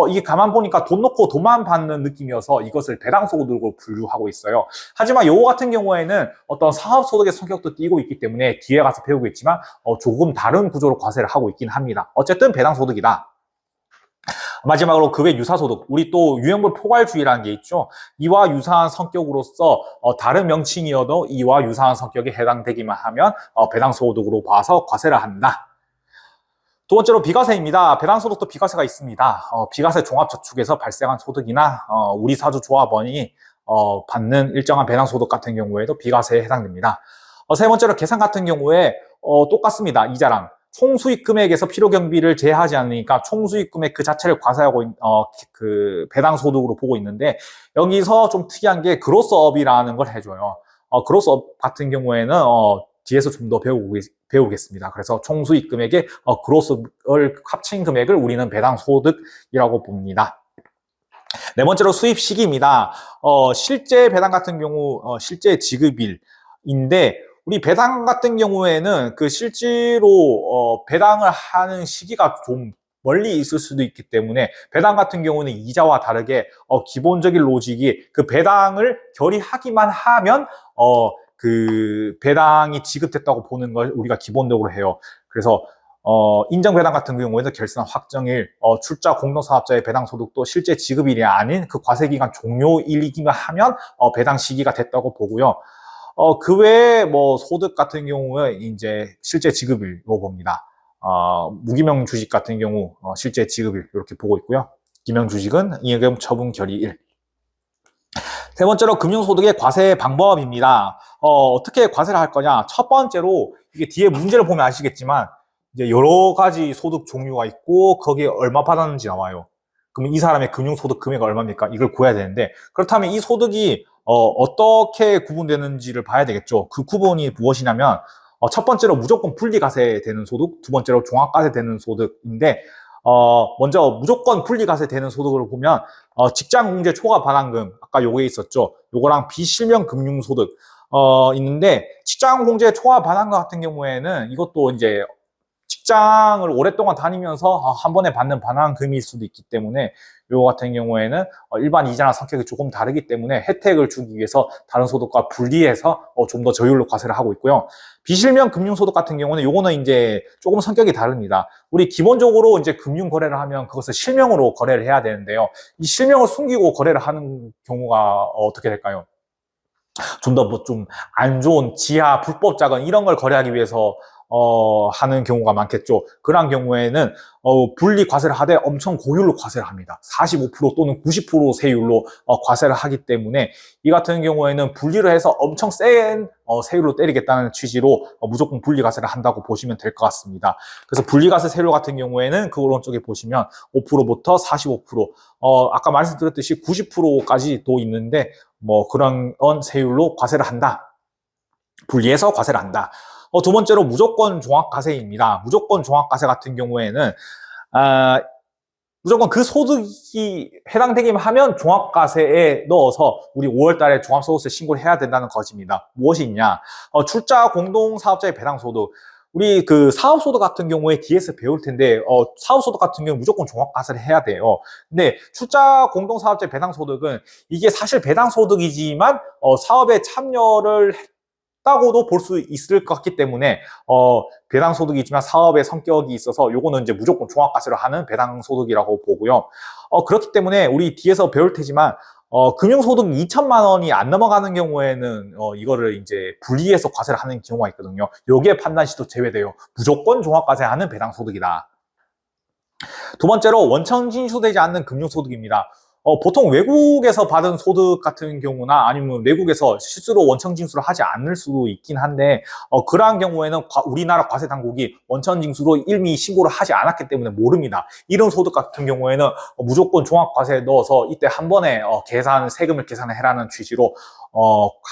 이게 가만 보니까 돈 넣고 돈만 받는 느낌이어서 이것을 배당 소득으로 분류하고 있어요. 하지만 요거 같은 경우에는 어떤 사업 소득의 성격도 띠고 있기 때문에 뒤에 가서 배우겠지만 조금 다른 구조로 과세를 하고 있긴 합니다. 어쨌든 배당 소득이다. 마지막으로 급의 유사소득, 우리 또 유형별 포괄주의라는 게 있죠. 이와 유사한 성격으로서 다른 명칭이어도 이와 유사한 성격에 해당되기만 하면 배당소득으로 봐서 과세를 한다. 두 번째로 비과세입니다. 배당소득도 비과세가 있습니다. 비과세 종합저축에서 발생한 소득이나 우리 사주 조합원이 받는 일정한 배당소득 같은 경우에도 비과세에 해당됩니다. 세 번째로 계산 같은 경우에 똑같습니다. 이자랑. 총수익 금액에서 필요 경비를 제하지 않으니까 총수익 금액 그 자체를 과세하고 그 배당 소득으로 보고 있는데, 여기서 좀 특이한 게 그로스업이라는 걸 해줘요. 그로스업 같은 경우에는 뒤에서 좀 더 배우겠습니다. 그래서 총수익 금액에 그로스를 합친 금액을 우리는 배당 소득이라고 봅니다. 네 번째로 수입 시기입니다. 실제 배당 같은 경우 실제 지급일인데, 우리 배당 같은 경우에는 그 실제로 배당을 하는 시기가 좀 멀리 있을 수도 있기 때문에, 배당 같은 경우는 이자와 다르게 기본적인 로직이 그 배당을 결의하기만 하면 그 배당이 지급됐다고 보는 걸 우리가 기본적으로 해요. 그래서 인정 배당 같은 경우에는 결산 확정일, 출자 공동사업자의 배당 소득도 실제 지급일이 아닌 그 과세기간 종료일이기만 하면 배당 시기가 됐다고 보고요. 그 외에 소득 같은 경우에 이제 실제 지급일로 봅니다. 무기명 주식 같은 경우 실제 지급일 이렇게 보고 있고요. 기명 주식은 이익금 처분 결의일. 세 번째로 금융소득의 과세 방법입니다. 어떻게 과세를 할 거냐? 첫 번째로 이게 뒤에 문제를 보면 아시겠지만 이제 여러 가지 소득 종류가 있고 거기에 얼마 받았는지 나와요. 그럼 이 사람의 금융소득 금액이 얼마입니까? 이걸 구해야 되는데, 그렇다면 이 소득이 어떻게 구분되는지를 봐야 되겠죠. 그 구분이 무엇이냐면 첫 번째로 무조건 분리과세 되는 소득, 두 번째로 종합과세 되는 소득인데, 먼저 무조건 분리과세 되는 소득을 보면 직장공제 초과 반환금, 아까 요게 있었죠. 요거랑 비실명 금융소득 있는데, 직장공제 초과 반환금 같은 경우에는 이것도 이제 직장을 오랫동안 다니면서 한 번에 받는 반환금일 수도 있기 때문에 요거 같은 경우에는 일반 이자나 성격이 조금 다르기 때문에 혜택을 주기 위해서 다른 소득과 분리해서 좀 더 저율로 과세를 하고 있고요. 비실명 금융소득 같은 경우는 요거는 이제 조금 성격이 다릅니다. 우리 기본적으로 이제 금융 거래를 하면 그것을 실명으로 거래를 해야 되는데요. 이 실명을 숨기고 거래를 하는 경우가 어떻게 될까요? 좀 더 뭐 좀 안 좋은 지하 불법 자금 이런 걸 거래하기 위해서 하는 경우가 많겠죠. 그런 경우에는 분리 과세를 하되 엄청 고율로 과세를 합니다. 45% 또는 90% 세율로 과세를 하기 때문에 이 같은 경우에는 분리를 해서 엄청 센 세율로 때리겠다는 취지로 무조건 분리 과세를 한다고 보시면 될 것 같습니다. 그래서 분리 과세 세율 같은 경우에는 그 오른쪽에 보시면 5%부터 45%, 아까 말씀드렸듯이 90%까지도 있는데 뭐 그런 세율로 과세를 한다. 분리해서 과세를 한다. 두 번째로 무조건 종합과세입니다. 무조건 종합과세 같은 경우에는 무조건 그 소득이 해당되기만 하면 종합과세에 넣어서 우리 5월 달에 종합소득세 신고를 해야 된다는 것입니다. 무엇이 있냐? 출자 공동사업자의 배당소득. 우리 그 사업소득 같은 경우에 뒤에서 배울 텐데, 사업소득 같은 경우는 무조건 종합과세를 해야 돼요. 근데 출자 공동사업자의 배당소득은 이게 사실 배당소득이지만, 사업에 참여를 다고도 볼 수 있을 것 같기 때문에 배당소득이지만 사업의 성격이 있어서 요거는 이제 무조건 종합과세를 하는 배당소득이라고 보고요. 그렇기 때문에 우리 뒤에서 배울 테지만 금융소득 2천만 원이 안 넘어가는 경우에는 이거를 이제 분리해서 과세를 하는 경우가 있거든요. 요게 판단시도 제외돼요. 무조건 종합과세하는 배당소득이다. 두 번째로 원천 징수되지 않는 금융소득입니다. 보통 외국에서 받은 소득 같은 경우나 아니면 외국에서 실수로 원천 징수를 하지 않을 수도 있긴 한데 그러한 경우에는 우리나라 과세 당국이 원천 징수로 이미 신고를 하지 않았기 때문에 모릅니다. 이런 소득 같은 경우에는 무조건 종합과세에 넣어서 이때 한 번에 세금을 계산을 해라는 취지로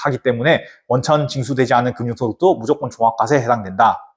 하기 때문에 원천 징수되지 않은 금융소득도 무조건 종합과세에 해당된다.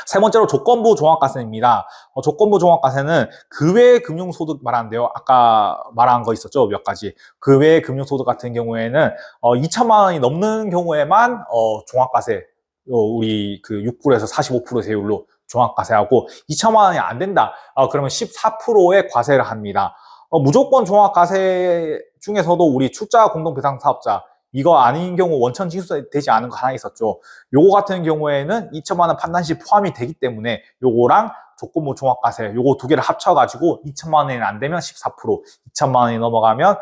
세 번째로 조건부 종합과세입니다. 조건부 종합과세는 그 외 금융소득 말하는데요. 아까 말한 거 있었죠? 몇 가지. 그 외 금융소득 같은 경우에는 2천만 원이 넘는 경우에만 종합과세, 우리 그 6%에서 45% 세율로 종합과세하고 2천만 원이 안 된다. 그러면 14%의 과세를 합니다. 무조건 종합과세 중에서도 우리 출자 공동배당사업자 이거 아닌 경우 원천 징수되지 않은 거 하나 있었죠. 요거 같은 경우에는 2천만 원 판단시 포함이 되기 때문에 요거랑 조건부 종합과세 요거 두 개를 합쳐가지고 2천만 원이 안 되면 14%, 2천만 원이 넘어가면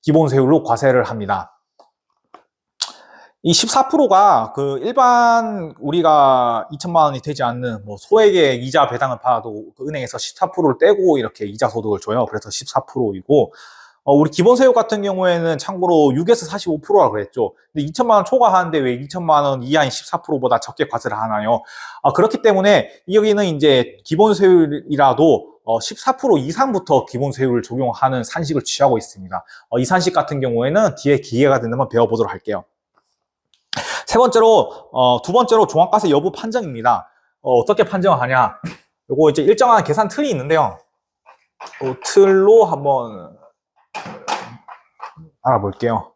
기본 세율로 과세를 합니다. 이 14%가 그 일반 우리가 2천만 원이 되지 않는 뭐 소액의 이자 배당을 받아도 그 은행에서 14%를 떼고 이렇게 이자 소득을 줘요. 그래서 14%이고 우리 기본세율 같은 경우에는 참고로 6에서 45%라 그랬죠. 근데 2천만 원 초과하는데 왜 2천만 원 이하인 14%보다 적게 과세를 하나요? 그렇기 때문에 여기는 이제 기본세율이라도 14% 이상부터 기본세율을 적용하는 산식을 취하고 있습니다. 이 산식 같은 경우에는 뒤에 기회가 된다면 배워보도록 할게요. 두 번째로 종합과세 여부 판정입니다. 어떻게 판정을 하냐? 요거 이제 일정한 계산 틀이 있는데요. 틀로 한번 알아볼게요.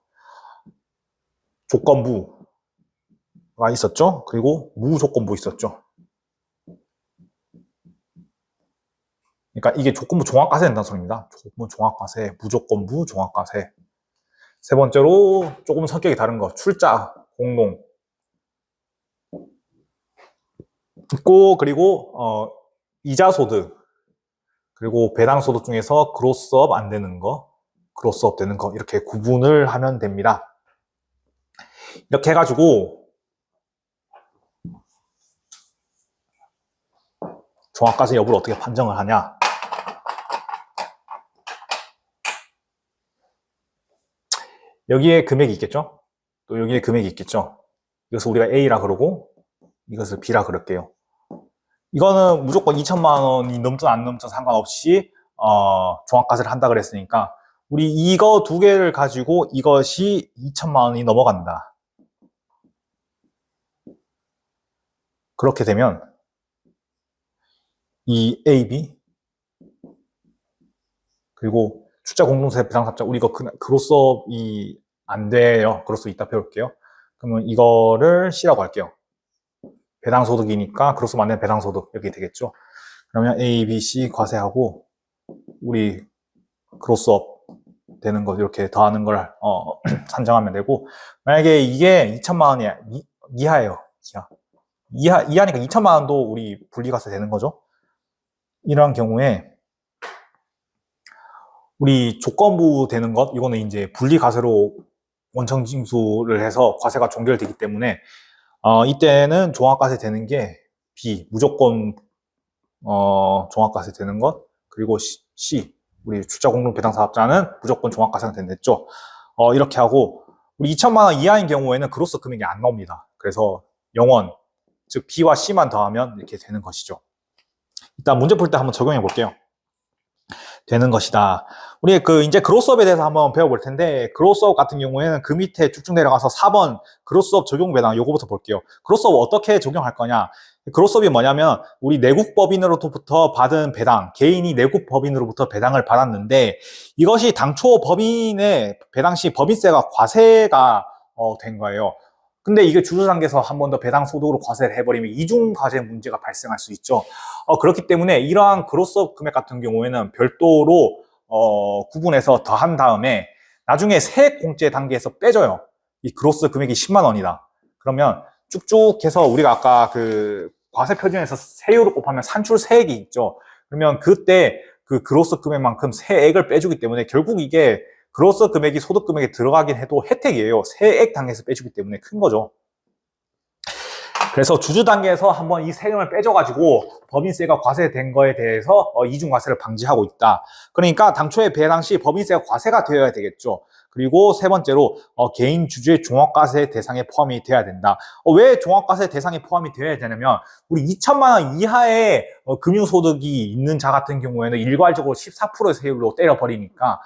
조건부가 있었죠. 그리고 무조건부 있었죠. 그러니까 이게 조건부 종합과세 된다는 소리입니다. 조건부 종합과세, 무조건부 종합과세. 세 번째로 조금 성격이 다른 거, 출자 공동 있고, 그리고 이자소득, 그리고 배당소득 중에서 그로스업 안 되는 거, 그로스업 되는 거 이렇게 구분을 하면 됩니다. 이렇게 해가지고 종합과세 여부를 어떻게 판정을 하냐? 여기에 금액이 있겠죠? 또 여기에 금액이 있겠죠? 이것을 우리가 A라 그러고 이것을 B라 그럴게요. 이거는 무조건 2천만 원이 넘든 안 넘든 상관없이 종합과세를 한다 그랬으니까 우리 이거 두 개를 가지고 이것이 2천만 원이 넘어간다. 그렇게 되면 이 A, B 그리고 출자 공동세 배당사업자 우리 이거 그로스업이 안 돼요. 그로스업 이따 배울게요. 그러면 이거를 C라고 할게요. 배당소득이니까 그로스업 안 되는 배당소득 이렇게 되겠죠. 그러면 A, B, C 과세하고 우리 그로스업 되는 거 이렇게 더하는 걸 산정하면 되고, 만약에 이게 2천만 원이 이하예요. 이하니까 2천만 원도 우리 분리과세 되는 거죠. 이러한 경우에 우리 조건부 되는 것, 이거는 이제 분리과세로 원천징수를 해서 과세가 종결되기 때문에 이때는 종합과세 되는 게 B, 무조건 종합과세 되는 것, 그리고 C, 우리 출자공동배당사업자는 무조건 종합과세가 된댔죠. 이렇게 하고 우리 2천만 원 이하인 경우에는 그로스 금액이 안 나옵니다. 그래서 0원, 즉 B와 C만 더하면 이렇게 되는 것이죠. 일단 문제 풀 때 한번 적용해 볼게요. 되는 것이다. 우리 이제 그로스업에 대해서 한번 배워볼 텐데, 그로스업 같은 경우에는 그 밑에 쭉쭉 내려가서 4번 그로스업 적용 배당 요거부터 볼게요. 그로스업 어떻게 적용할 거냐? 그로스업이 뭐냐면 우리 내국 법인으로부터 받은 배당, 개인이 내국 법인으로부터 배당을 받았는데 이것이 당초 법인의 배당 시 법인세가 과세가 된 거예요. 근데 이게 주주단계에서 한 번 더 배당 소득으로 과세를 해버리면 이중 과세 문제가 발생할 수 있죠. 그렇기 때문에 이러한 그로스업 금액 같은 경우에는 별도로 구분해서 더한 다음에 나중에 세액 공제 단계에서 빼줘요. 이 그로스 금액이 10만 원이다. 그러면 쭉쭉 해서 우리가 아까 그 과세 표준에서 세율을 곱하면 산출 세액이 있죠. 그러면 그때 그 그로스 금액만큼 세액을 빼주기 때문에 결국 이게 그로스 금액이 소득 금액에 들어가긴 해도 혜택이에요. 세액 단계에서 빼주기 때문에 큰 거죠. 그래서 주주 단계에서 한번 이 세금을 빼줘가지고 법인세가 과세된 거에 대해서 이중과세를 방지하고 있다. 그러니까 당초에 배당 시 법인세가 과세가 되어야 되겠죠. 그리고 세 번째로 개인 주주의 종합과세 대상에 포함이 돼야 된다. 왜 종합과세 대상에 포함이 되어야 되냐면 우리 2천만 원 이하의 금융소득이 있는 자 같은 경우에는 일괄적으로 14%의 세율로 때려버리니까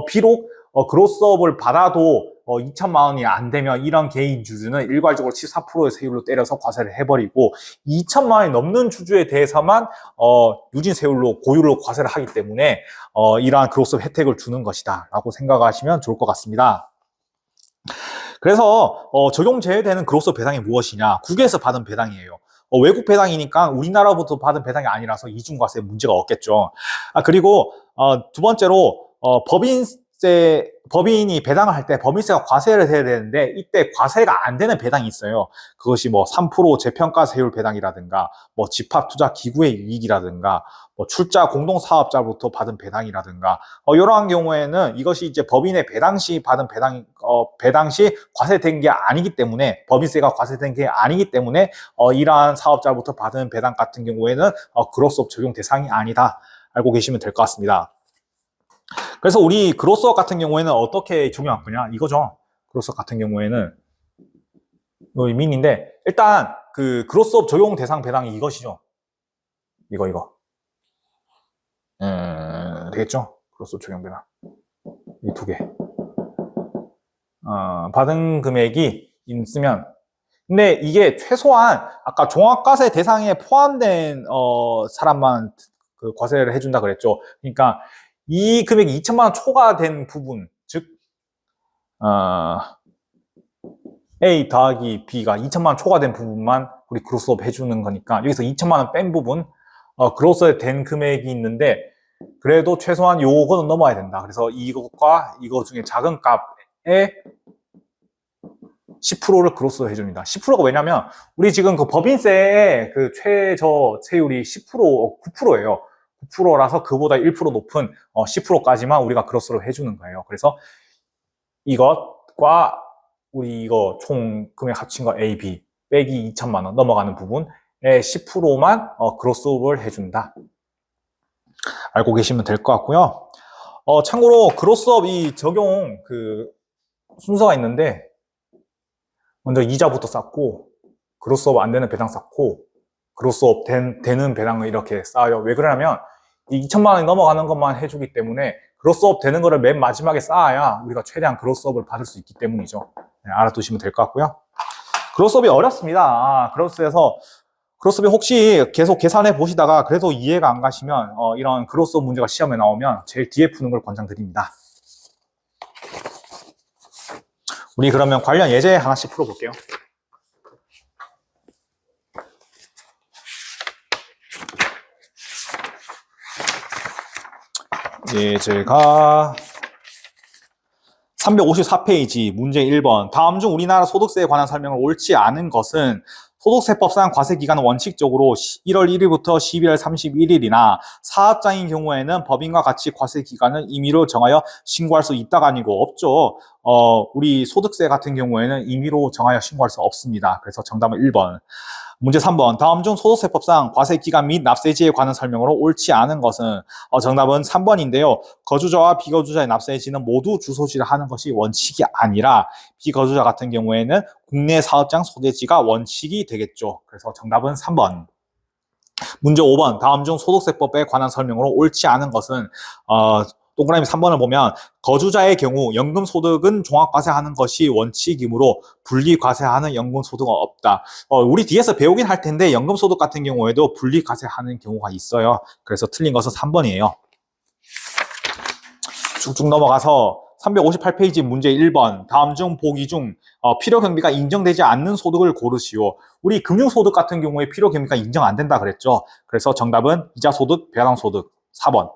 비록 그로스업을 받아도 2천만 원이 안 되면 이런 개인 주주는 일괄적으로 14%의 세율로 때려서 과세를 해버리고 2천만 원이 넘는 주주에 대해서만 유진 세율로 고율로 과세를 하기 때문에 이러한 그로스업 혜택을 주는 것이다 라고 생각하시면 좋을 것 같습니다. 그래서 적용 제외되는 그로스업 배당이 무엇이냐? 국외에서 받은 배당이에요. 외국 배당이니까 우리나라부터 받은 배당이 아니라서 이중과세 문제가 없겠죠. 그리고 두 번째로 법인이 배당을 할 때 법인세가 과세를 해야 되는데 이때 과세가 안 되는 배당이 있어요. 그것이 뭐 3% 재평가세율 배당이라든가 뭐 집합투자기구의 이익이라든가 뭐 출자 공동사업자로부터 받은 배당이라든가 이러한 경우에는 이것이 이제 법인의 배당 시 받은 배당 시 과세된 게 아니기 때문에 법인세가 과세된 게 아니기 때문에 이러한 사업자로부터 받은 배당 같은 경우에는 그로스업 적용 대상이 아니다. 알고 계시면 될 것 같습니다. 그래서 우리 그로스업 같은 경우에는 어떻게 적용할 거냐 이거죠. 그로스업 같은 경우에는 이 민인데 일단 그 그로스업 적용 대상 배당이 이것이죠. 이거 되겠죠? 그로스업 적용 배당 이 두 개 받은 금액이 있으면 근데 이게 최소한 아까 종합과세 대상에 포함된 사람만 그 과세를 해준다 그랬죠. 그러니까 이 금액이 2천만 원 초과된 부분, 즉 A 더하기 B가 2천만 원 초과된 부분만 우리 그로스업 해주는 거니까 여기서 2천만 원 뺀 부분 그로스업 된 금액이 있는데 그래도 최소한 요거는 넘어야 된다. 그래서 이것과 이거 중에 작은 값에 10%를 그로스업 해줍니다. 10%가 왜냐면 우리 지금 그 법인세의 그 최저 세율이 9%예요. 9%라서 그보다 1% 높은 10%까지만 우리가 그로스로 해주는 거예요. 그래서 이것과 우리 이거 총 금액 합친 거 A, B 빼기 2천만 원 넘어가는 부분에 10%만 그로스업을 해준다. 알고 계시면 될 것 같고요. 참고로 그로스업 이 적용 그 순서가 있는데 먼저 이자부터 쌓고 그로스업 안 되는 배당 쌓고 그로스업 되는 배당을 이렇게 쌓아요. 왜 그러냐면 이 2천만 원이 넘어가는 것만 해주기 때문에 그로스업 되는 거를 맨 마지막에 쌓아야 우리가 최대한 그로스업을 받을 수 있기 때문이죠. 네, 알아두시면 될 것 같고요. 그로스업이 어렵습니다. 그로스업이 혹시 계속 계산해 보시다가 그래도 이해가 안 가시면 이런 그로스업 문제가 시험에 나오면 제일 뒤에 푸는 걸 권장드립니다. 우리 그러면 관련 예제 하나씩 풀어볼게요. 예제가 354페이지 문제 1번. 다음 중 우리나라 소득세에 관한 설명을 옳지 않은 것은 소득세법상 과세기간은 원칙적으로 1월 1일부터 12월 31일이나 사업장인 경우에는 법인과 같이 과세기간을 임의로 정하여 신고할 수 있다가 아니고 없죠. 우리 소득세 같은 경우에는 임의로 정하여 신고할 수 없습니다. 그래서 정답은 1번. 문제 3번. 다음 중 소득세법상 과세기간 및 납세지에 관한 설명으로 옳지 않은 것은 정답은 3번인데요. 거주자와 비거주자의 납세지는 모두 주소지를 하는 것이 원칙이 아니라 비거주자 같은 경우에는 국내 사업장 소재지가 원칙이 되겠죠. 그래서 정답은 3번. 문제 5번. 다음 중 소득세법에 관한 설명으로 옳지 않은 것은 동그라미 3번을 보면 거주자의 경우 연금소득은 종합과세하는 것이 원칙이므로 분리과세하는 연금소득은 없다. 우리 뒤에서 배우긴 할 텐데 연금소득 같은 경우에도 분리과세하는 경우가 있어요. 그래서 틀린 것은 3번이에요. 쭉쭉 넘어가서 358페이지 문제 1번. 다음 중 보기 중 필요경비가 인정되지 않는 소득을 고르시오. 우리 금융소득 같은 경우에 필요경비가 인정 안 된다 그랬죠. 그래서 정답은 이자소득, 배당소득 4번.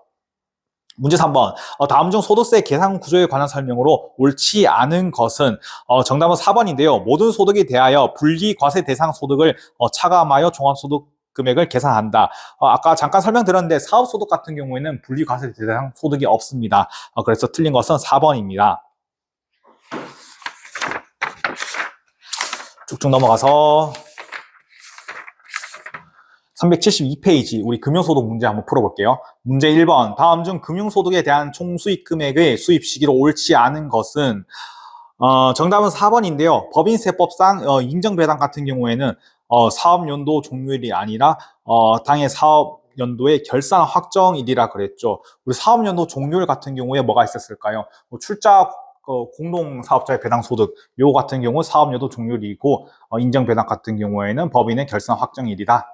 문제 3번. 다음 중 소득세 계산 구조에 관한 설명으로 옳지 않은 것은 정답은 4번인데요. 모든 소득에 대하여 분리과세 대상 소득을 차감하여 종합소득 금액을 계산한다. 아까 잠깐 설명드렸는데 사업소득 같은 경우에는 분리과세 대상 소득이 없습니다. 그래서 틀린 것은 4번입니다. 쭉쭉 넘어가서 372페이지 우리 금융소득 문제 한번 풀어볼게요. 문제 1번. 다음 중 금융소득에 대한 총수익 금액의 수입 시기로 옳지 않은 것은 정답은 4번인데요. 법인세법상 인정배당 같은 경우에는 사업연도 종료일이 아니라 당해 사업연도의 결산 확정일이라 그랬죠. 우리 사업연도 종료일 같은 경우에 뭐가 있었을까요? 출자 공동사업자의 배당소득 요 같은 경우 사업연도 종료일이고 인정배당 같은 경우에는 법인의 결산 확정일이다.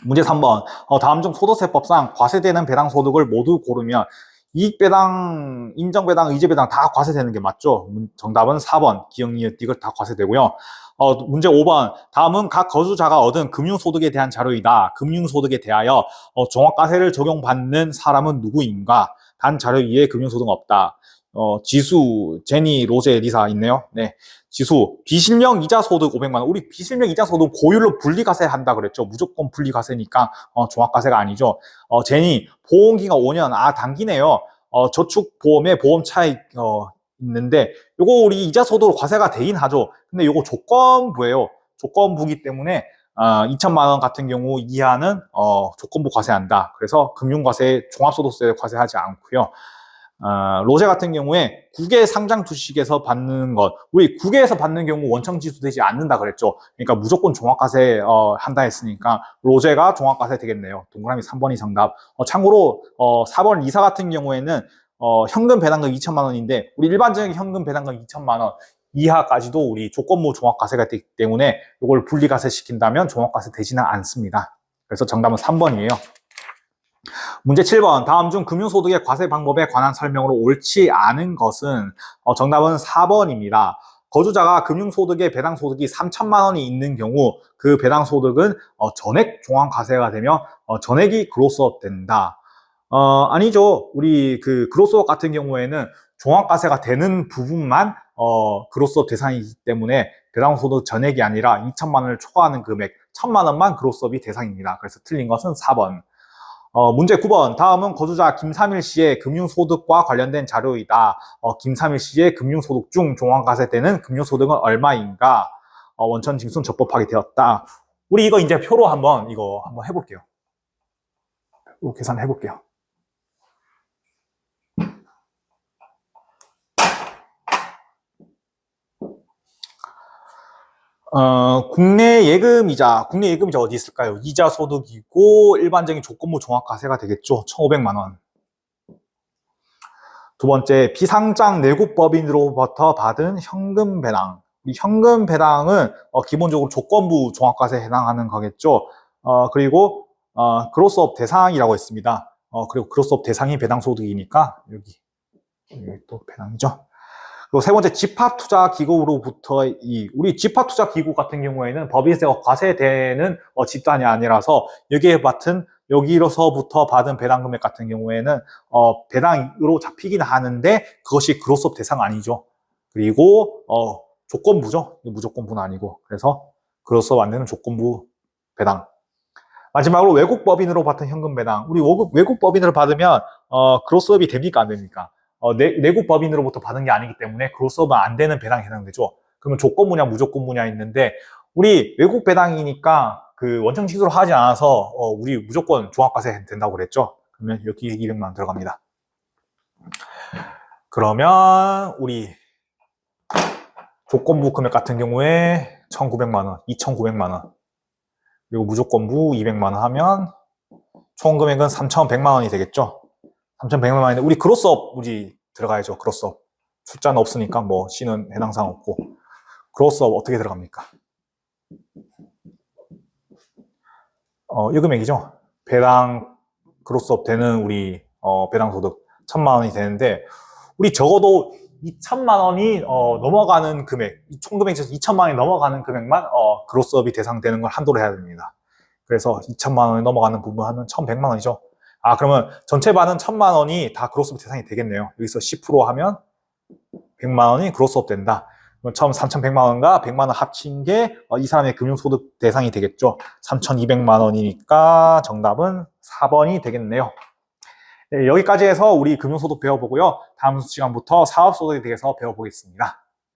문제 3번. 다음 중 소득세법상 과세되는 배당소득을 모두 고르면 이익배당, 인정배당, 의제배당 다 과세되는 게 맞죠? 정답은 4번. 기억니은 띠글 다 과세되고요. 문제 5번. 다음은 각 거주자가 얻은 금융소득에 대한 자료이다. 금융소득에 대하여 종합과세를 적용받는 사람은 누구인가? 단 자료 이외에 금융소득은 없다. 지수, 제니, 로제, 리사 있네요. 네. 지수, 비실명 이자소득 500만 원. 우리 비실명 이자소득 고율로 분리과세 한다 그랬죠. 무조건 분리과세니까 종합과세가 아니죠. 제니, 보험기간 5년. 단기네요. 저축보험에 보험 차익 있는데 요거 우리 이자소득으로 과세가 되긴 하죠. 근데 요거 조건부예요. 조건부기 때문에 2천만 원 같은 경우 이하는 조건부 과세한다. 그래서 금융과세, 종합소득세 과세하지 않고요. 로제 같은 경우에 국외 상장 주식에서 받는 것, 우리 국외에서 받는 경우 원청 지수되지 않는다 그랬죠. 그러니까 무조건 종합과세 한다 했으니까 로제가 종합과세 되겠네요. 동그라미 3번이 정답. 참고로 4번 리사 같은 경우에는 현금 배당금 2천만 원인데 우리 일반적인 현금 배당금 2천만 원 이하까지도 우리 조건부 종합과세가 되기 때문에 이걸 분리과세 시킨다면 종합과세 되지는 않습니다. 그래서 정답은 3번이에요. 문제 7번. 다음 중 금융소득의 과세 방법에 관한 설명으로 옳지 않은 것은 정답은 4번입니다. 거주자가 금융소득의 배당소득이 3천만 원이 있는 경우 그 배당소득은 전액 종합과세가 되며 전액이 그로스업 된다. 아니죠. 우리 그 그로스업 같은 경우에는 종합과세가 되는 부분만 그로스업 대상이기 때문에 배당소득 전액이 아니라 2천만 원을 초과하는 금액 1천만 원만 그로스업이 대상입니다. 그래서 틀린 것은 4번. 문제 9번. 다음은 거주자 김삼일 씨의 금융소득과 관련된 자료이다. 김삼일 씨의 금융소득 중 종합과세되는 금융소득은 얼마인가? 원천징수는 적법하게 되었다. 우리 이거 이제 표로 한번 해볼게요. 계산해 볼게요. 국내 예금이자 어디 있을까요? 이자 소득이고 일반적인 조건부 종합과세가 되겠죠. 1,500만 원. 두 번째, 비상장 내국법인으로부터 받은 현금 배당. 이 현금 배당은 기본적으로 조건부 종합과세에 해당하는 거겠죠. 그리고 그로스업 대상이라고 했습니다. 그리고 그로스업 대상이 배당 소득이니까 여기 또 배당이죠. 그리고 세 번째 집합투자기구로부터 우리 집합투자기구 같은 경우에는 법인세가 과세되는 집단이 아니라서 여기로서부터 받은 배당 금액 같은 경우에는 배당으로 잡히긴 하는데 그것이 그로스업 대상 아니죠. 그리고 조건부죠. 무조건부는 아니고. 그래서 그로스업 안 되는 조건부 배당. 마지막으로 외국 법인으로 받은 현금 배당. 우리 외국 법인으로 받으면 그로스업이 됩니까 안 됩니까? 내국 법인으로부터 받은 게 아니기 때문에 그로스업은 안 되는 배당에 해당되죠. 그러면 조건부냐 무조건부냐 있는데 우리 외국 배당이니까 그 원청 징수를 하지 않아서 우리 무조건 종합과세 된다고 그랬죠. 그러면 여기 200만 원 들어갑니다. 그러면 우리 조건부 금액 같은 경우에 1,900만 원, 2,900만 원. 그리고 무조건부 200만 원 하면 총 금액은 3,100만 원이 되겠죠. 3,100만 원인데 우리 그로스업 우리 들어가야죠. 그로스업. 숫자는 없으니까 뭐 C는 해당사항 없고. 그로스업 어떻게 들어갑니까? 이 금액이죠. 배당 그로스업 되는 우리 배당 소득 1,000만 원이 되는데 우리 적어도 2천만 원이 넘어가는 금액, 총 금액 중에서 2천만 원이 넘어가는 금액만 그로스업이 대상되는 걸 한도로 해야 됩니다. 그래서 2천만 원이 넘어가는 부분 하면 1,100만 원이죠. 그러면 전체 반은 1,000만 원이 다 그로스업 대상이 되겠네요. 여기서 10% 하면 100만 원이 그로스업 된다. 처음 3,100만 원과 100만 원 합친 게 이 사람의 금융소득 대상이 되겠죠. 3,200만 원이니까 정답은 4번이 되겠네요. 네, 여기까지 해서 우리 금융소득 배워보고요. 다음 시간부터 사업소득에 대해서 배워보겠습니다.